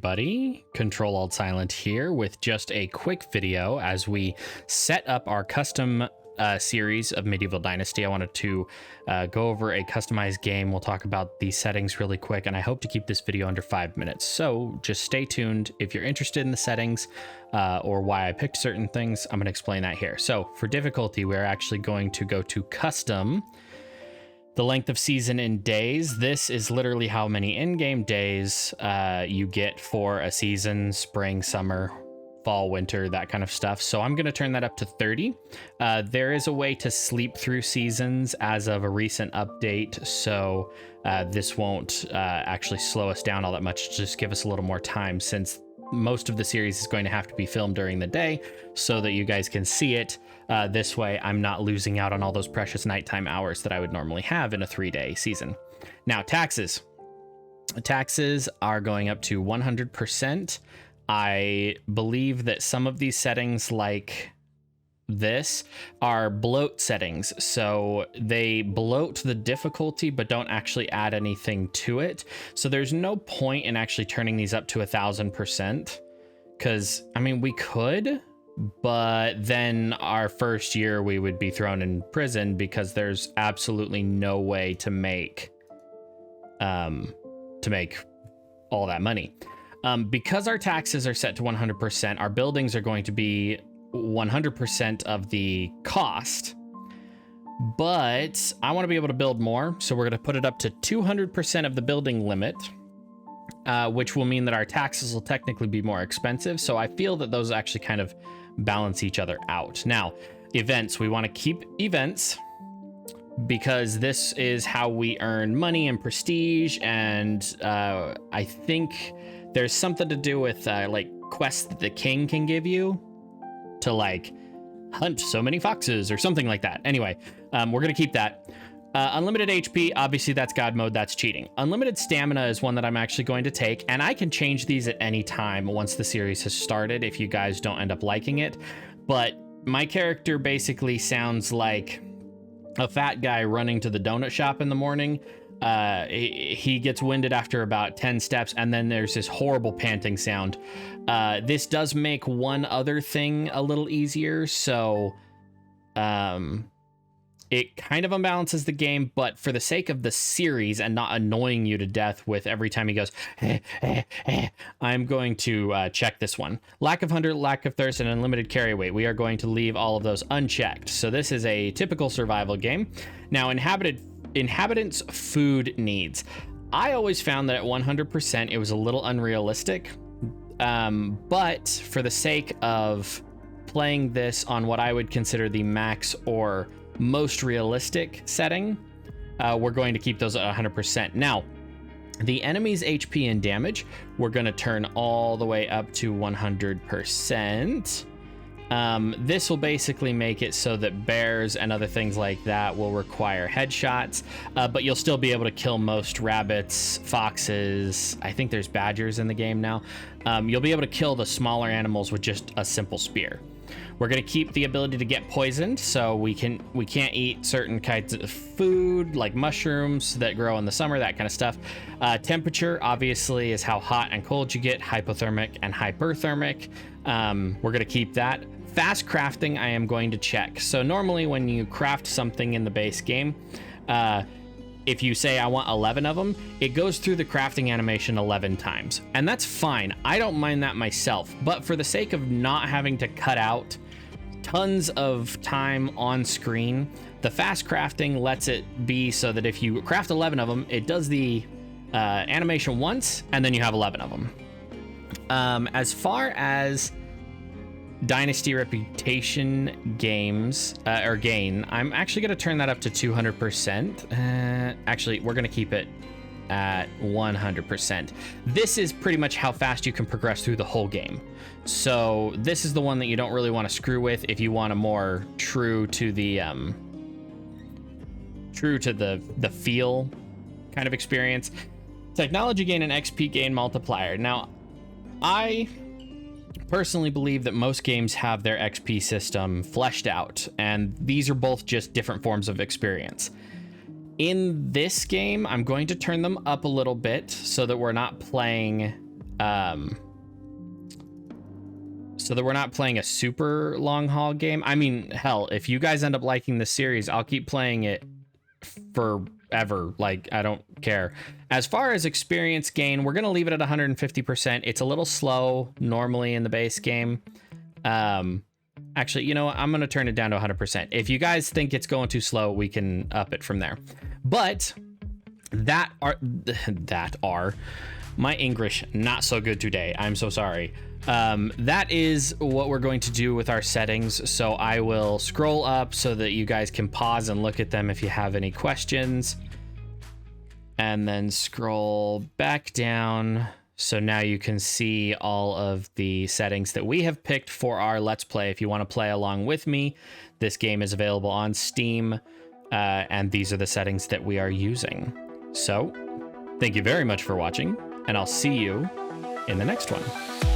everybody. Control-Alt-Silent here with just a quick video as we set up our custom series of Medieval Dynasty. I wanted to go over a customized game. We'll talk about the settings really quick, and I hope to keep this video under 5 minutes. So just stay tuned. If you're interested in the settings or why I picked certain things, I'm going to explain that here. So for difficulty, we're actually going to go to custom. The length of season in days. This is literally how many in-game days you get for a season: spring, summer, fall, winter, that kind of stuff. So I'm going to turn that up to 30. There is a way to sleep through seasons as of a recent update, so this won't actually slow us down all that much. Just give us a little more time, since most of the series is going to have to be filmed during the day so that you guys can see it. This way I'm not losing out on all those precious nighttime hours that I would normally have in a 3-day season. Now, taxes. Taxes are going up to 100%. I believe that some of these settings, like this, are bloat settings, so they bloat the difficulty but don't actually add anything to it. So there's no point in actually turning these up to 1000%, because I mean, we could, but then our first year we would be thrown in prison because there's absolutely no way to make all that money. Because our taxes are set to 100%, our buildings are going to be 100% of the cost, but I want to be able to build more, so we're going to put it up to 200% of the building limit, which will mean that our taxes will technically be more expensive. So I feel that those actually kind of balance each other out. Now, events, we want to keep events because this is how we earn money and prestige, and I think there's something to do with like quests that the king can give you to like hunt so many foxes or something like that. Anyway, we're gonna keep that. Unlimited HP, obviously that's God mode, that's cheating. Unlimited stamina is one that I'm actually going to take, and I can change these at any time once the series has started if you guys don't end up liking it. But my character basically sounds like a fat guy running to the donut shop in the morning. He gets winded after about 10 steps, and then there's this horrible panting sound. This does make one other thing a little easier, so it kind of unbalances the game, but for the sake of the series and not annoying you to death with every time he goes, I'm going to check this one. Lack of hunger, lack of thirst, and unlimited carry weight. We are going to leave all of those unchecked. So this is a typical survival game. Now, inhabitants' food needs. I always found that at 100% it was a little unrealistic, but for the sake of playing this on what I would consider the max or most realistic setting, we're going to keep those at 100%. Now, the enemy's HP and damage, we're going to turn all the way up to 100%. This will basically make it so that bears and other things like that will require headshots, but you'll still be able to kill most rabbits, foxes. I think there's badgers in the game now. You'll be able to kill the smaller animals with just a simple spear. We're going to keep the ability to get poisoned, so we can't eat certain kinds of food like mushrooms that grow in the summer, that kind of stuff. Temperature obviously is how hot and cold you get, hypothermic and hyperthermic. We're going to keep that. Fast crafting I am going to check. So normally when you craft something in the base game, if you say I want 11 of them, it goes through the crafting animation 11 times. And that's fine. I don't mind that myself. But for the sake of not having to cut out tons of time on screen, the fast crafting lets it be so that if you craft 11 of them, it does the animation once, and then you have 11 of them. As far as Dynasty reputation games or gain, I'm actually going to turn that up to 200%. Actually, we're going to keep it at 100%. This is pretty much how fast you can progress through the whole game. So this is the one that you don't really want to screw with if you want a more true to the feel kind of experience. Technology gain and XP gain multiplier. Now, I personally believe that most games have their XP system fleshed out, and these are both just different forms of experience. In this game, I'm going to turn them up a little bit so that we're not playing so that we're not playing a super long haul game. I mean, hell, if you guys end up liking this series, I'll keep playing it forever. Like, I don't care. As far as experience gain, we're going to leave it at 150%. It's a little slow normally in the base game. Actually, you know what? I'm going to turn it down to 100%. If you guys think it's going too slow, we can up it from there. But that are my English not so good today. I'm so sorry. That is what we're going to do with our settings. So I will scroll up so that you guys can pause and look at them if you have any questions, and then scroll back down. So now you can see all of the settings that we have picked for our Let's Play. If you want to play along with me, this game is available on Steam, and these are the settings that we are using. So thank you very much for watching, and I'll see you in the next one.